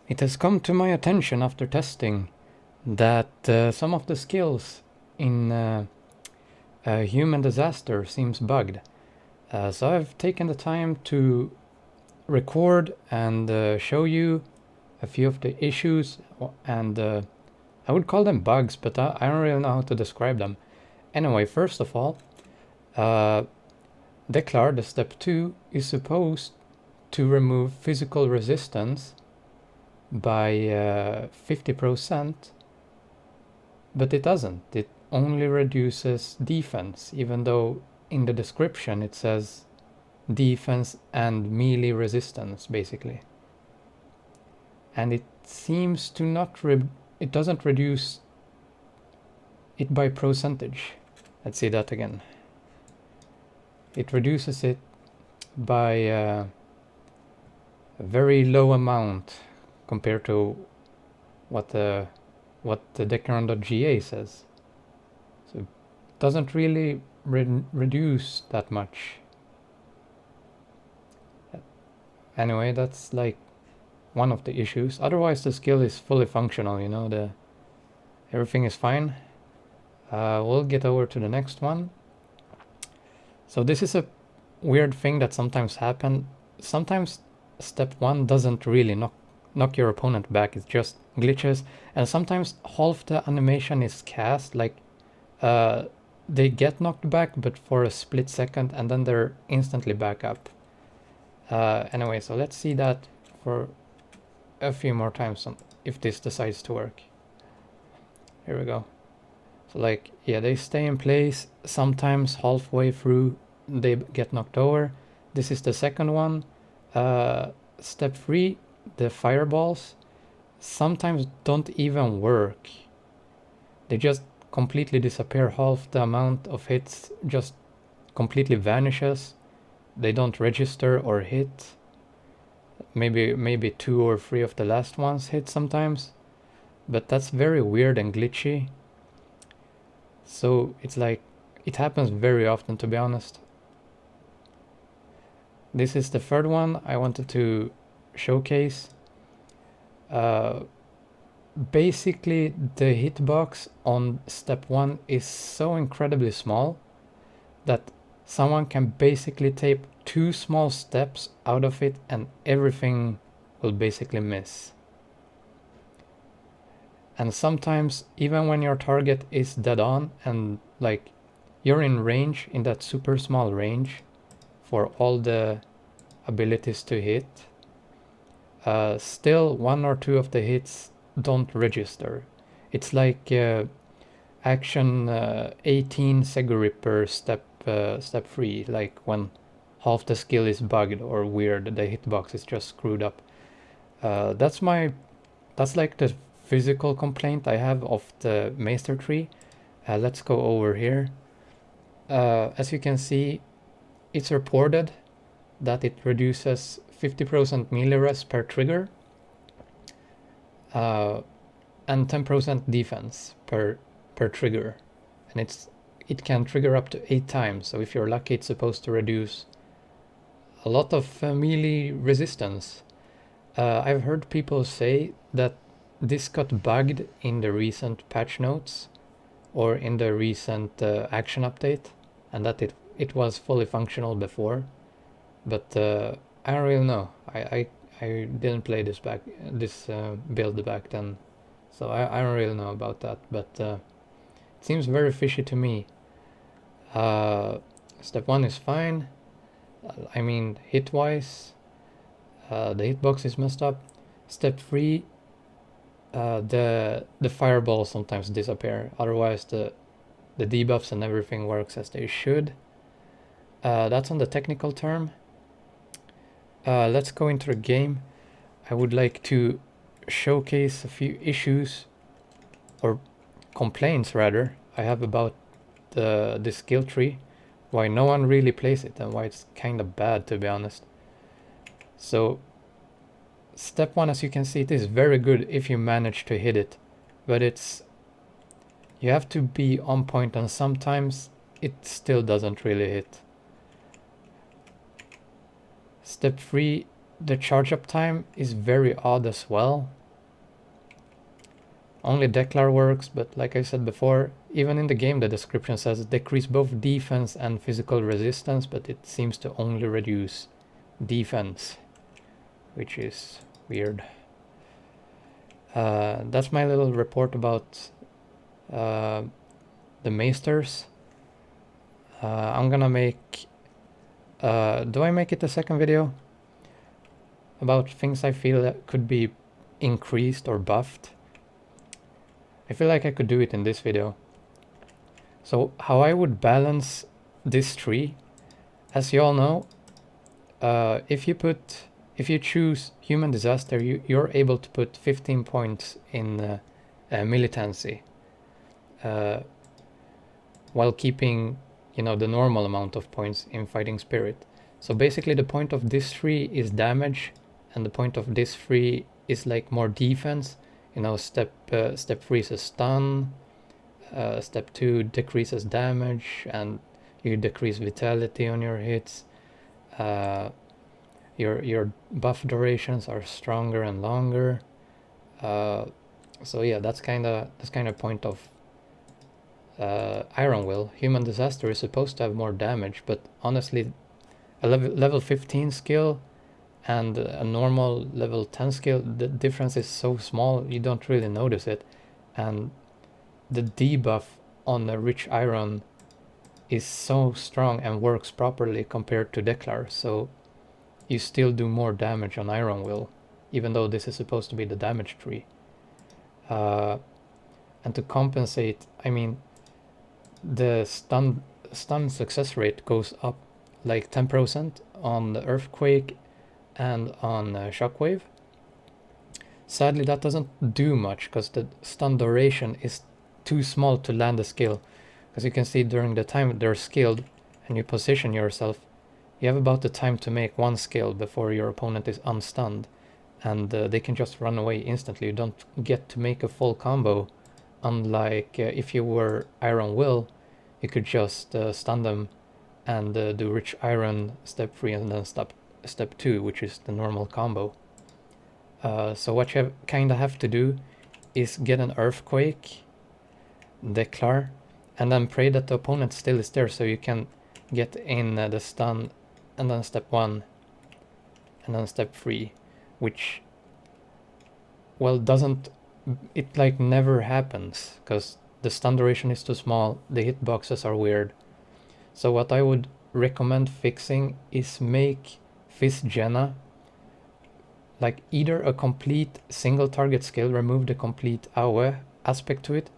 It has come to my attention after testing that some of the skills in Human Disaster seems bugged. So I've taken the time to record and show you a few of the issues, and I would call them bugs, but I don't really know how to describe them. Anyway, first of all, Declar, the step 2, is supposed to remove physical resistance by 50%, but it doesn't. It only reduces defense, even though in the description it says defense and melee resistance, basically. And it seems to not it doesn't reduce it by percentage. Let's see that again. It reduces it by a very low amount compared to what the Dekaron.ga says. So it doesn't really reduce that much. Anyway, that's like one of the issues. Otherwise, the skill is fully functional, you know, everything is fine. We'll get over to the next one. So this is a weird thing that sometimes happens. Sometimes step 1 doesn't really knock your opponent back, it just glitches, and sometimes half the animation is cast, like they get knocked back but for a split second and then they're instantly back up. Anyway, so let's see that for a few more times if this decides to work. Here we go. So like, yeah, they stay in place. Sometimes halfway through they get knocked over. This is the second one. Step 3, the fireballs sometimes don't even work. They just completely disappear. Half the amount of hits just completely vanishes. They don't register or hit. Maybe 2 or 3 of the last ones hit sometimes, but that's very weird and glitchy. So it's like, it happens very often, to be honest. This is the third one I wanted to showcase. Basically, the hitbox on step 1 is so incredibly small that someone can basically tape 2 small steps out of it and everything will basically miss. And sometimes, even when your target is dead on and like you're in range, in that super small range for all the abilities to hit, still 1 or 2 of the hits don't register. It's like action 18 Seguripper step 3, like when half the skill is bugged or weird, the hitbox is just screwed up. That's like the physical complaint I have of the Maester tree. Let's go over here. As you can see, it's reported that it reduces 50% melee res per trigger and 10% defense per trigger, and it can trigger up to 8 times. So if you're lucky, it's supposed to reduce a lot of melee resistance. I've heard people say that this got bugged in the recent patch notes or in the recent action update, and that it was fully functional before, but I don't really know. I didn't play this build back then, so I don't really know about that, but it seems very fishy to me. Step 1 is fine. I mean, hit wise, the hitbox is messed up. Step 3, the fireballs sometimes disappear. Otherwise, the debuffs and everything works as they should. That's on the technical term. Let's go into the game. I would like to showcase a few issues, or complaints rather, I have about the skill tree, why no one really plays it and why it's kind of bad, to be honest. So step 1, as you can see, it is very good if you manage to hit it, but you have to be on point, and sometimes it still doesn't really hit. Step 3, the charge up time is very odd as well. Only Declar works, but like I said before, even in the game the description says decrease both defense and physical resistance, but it seems to only reduce defense, which is weird. That's my little report about the Maesters. I'm gonna make... do I make it a second video? About things I feel that could be increased or buffed. I feel like I could do it in this video. So how I would balance this tree, as you all know, if you choose Human Disaster, you're able to put 15 points in militancy, while keeping, you know, the normal amount of points in Fighting Spirit. So basically the point of this tree is damage, and the point of this tree is like more defense. You know, step 3 is a stun, step 2 decreases damage, and you decrease vitality on your hits. Your buff durations are stronger and longer. So yeah, that's kind of point of Iron Will. Human Disaster is supposed to have more damage, but honestly, a level 15 skill and a normal level 10 skill, the difference is so small you don't really notice it. And the debuff on the Rich Iron is so strong and works properly compared to Declar, so you still do more damage on Iron Will, even though this is supposed to be the damage tree. And to compensate, I mean, the stun success rate goes up like 10% on the Earthquake and on Shockwave. Sadly, that doesn't do much because the stun duration is too small to land a skill. As you can see, during the time they're skilled and you position yourself, you have about the time to make one skill before your opponent is unstunned, and they can just run away instantly. You don't get to make a full combo, unlike if you were Iron Will, you could just stun them and do Rich Iron step 3 and then step 2, which is the normal combo. So what you kind of have to do is get an Earthquake, Declar, and then pray that the opponent still is there so you can get in the stun, and then step 1 and then step 3, which, well, doesn't, it like never happens because the stun duration is too small, the hitboxes are weird. So what I would recommend fixing is make Fizz Jenna like either a complete single target skill, remove the complete AoE aspect to it,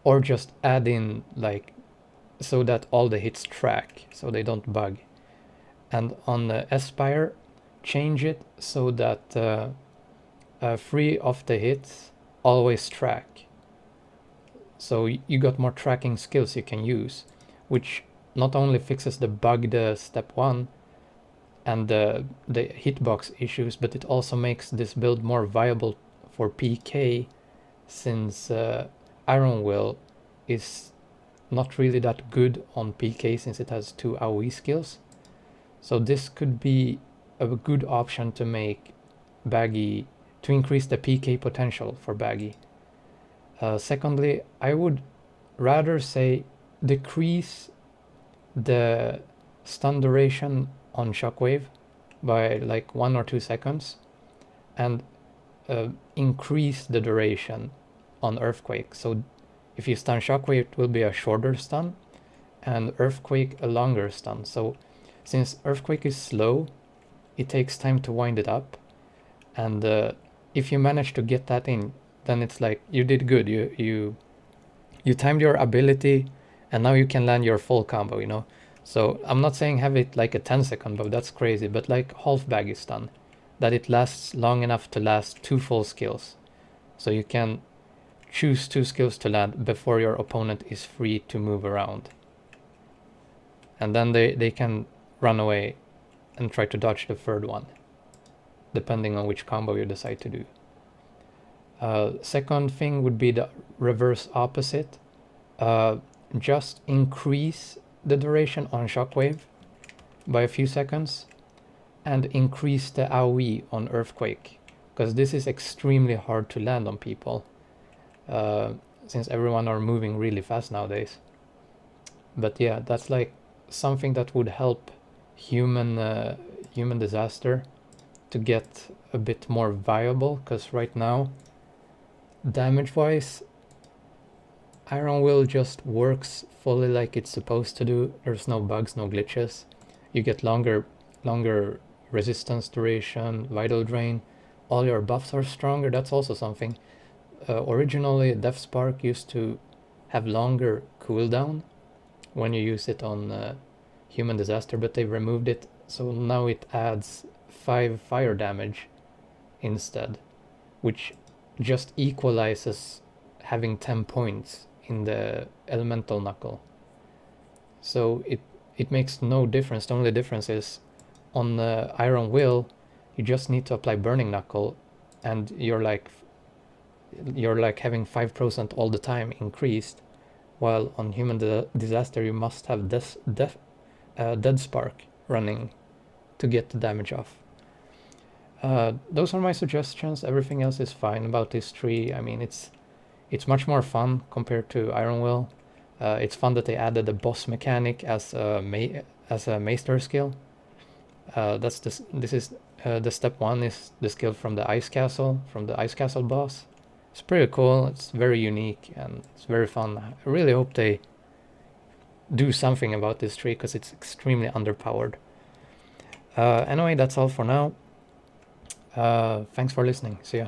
or just add in like so that all the hits track, so they don't bug. And on the Aspire, change it so that 3 of the hits always track. So you got more tracking skills you can use, which not only fixes the bug, the step 1 and the hitbox issues, but it also makes this build more viable for PK, since Iron Will is not really that good on PK since it has 2 AoE skills. So this could be a good option to make Bagi, to increase the PK potential for Bagi. Secondly, I would rather say decrease the stun duration on Shockwave by like 1 or 2 seconds, and increase the duration on Earthquake. So if you stun Shockwave, it will be a shorter stun, and Earthquake a longer stun. So since Earthquake is slow, it takes time to wind it up, and if you manage to get that in, then it's like you did good. You timed your ability, and now you can land your full combo, you know. So I'm not saying have it like a 10-second combo, that's crazy, but like half Bagi stun, that it lasts long enough to last 2 full skills. So you can choose 2 skills to land before your opponent is free to move around. And then they can run away and try to dodge the third one, depending on which combo you decide to do. Second thing would be the reverse opposite. Just increase the duration on Shockwave by a few seconds and increase the AoE on Earthquake, because this is extremely hard to land on people. since everyone are moving really fast nowadays. But yeah, that's like something that would help human disaster to get a bit more viable, because right now, damage wise, Iron Will just works fully like it's supposed to do. There's no bugs, no glitches. You get longer resistance duration, vital drain. All your buffs are stronger. That's also something. Originally, Death Spark used to have longer cooldown when you use it on Human Disaster, but they removed it, so now it adds 5 fire damage instead, which just equalizes having 10 points in the elemental knuckle. So it makes no difference. The only difference is on the Iron Will, you just need to apply Burning Knuckle, and you're like having 5% all the time increased, while on Human Disaster you must have Dead Spark running to get the damage off. Those are my suggestions. Everything else is fine about this tree. I mean, it's much more fun compared to Iron Will. It's fun that they added a boss mechanic as a Maester skill. This is the step 1 is the skill from the Ice Castle, boss. It's pretty cool. It's very unique and it's very fun. I really hope they do something about this tree, because it's extremely underpowered. Anyway, that's all for now. Thanks for listening. See ya.